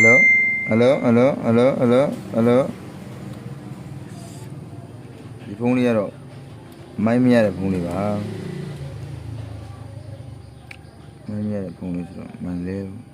hello hello hello hello hello hello ဒီဖုန်းလေးကတော့မိုင်းမရတဲ့ဖုန်းလေးပါမိုင်းမရတဲ့ဖုန်းလေးဆိုတော့မလဲဘူး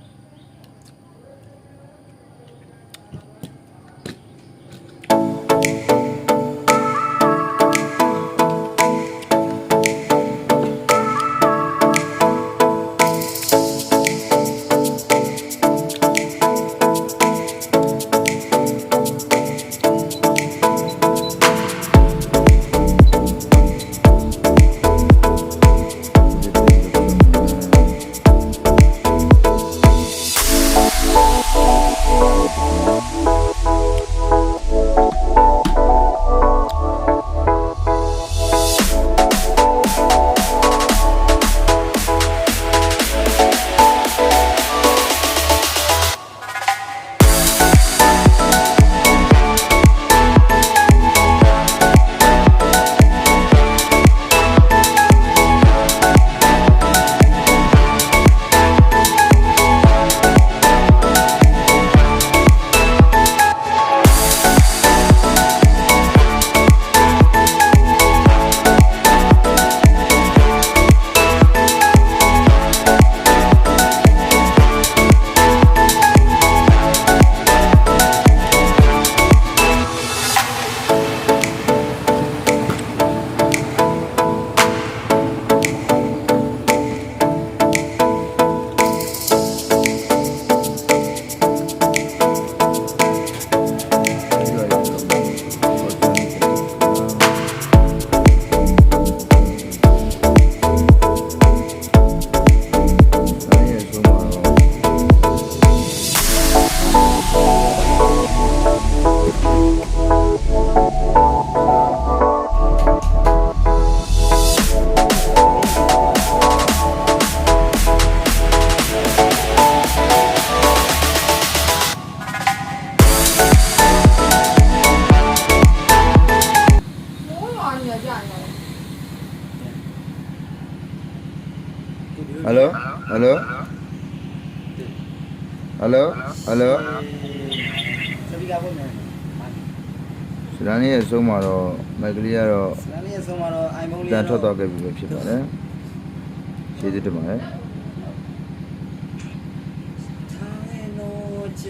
hello hello hello hello စရန်ရဲ့အဆုံးမှာတော့မိုက်ကလေးကတော့စရန်ရဲ့အဆုံးမှာတော့ iPhone လေးတန်ထွက်သွားခဲ့ပြီပဲဖြစ်ပါတယ်ကျေးဇူးတင်ပါတယ်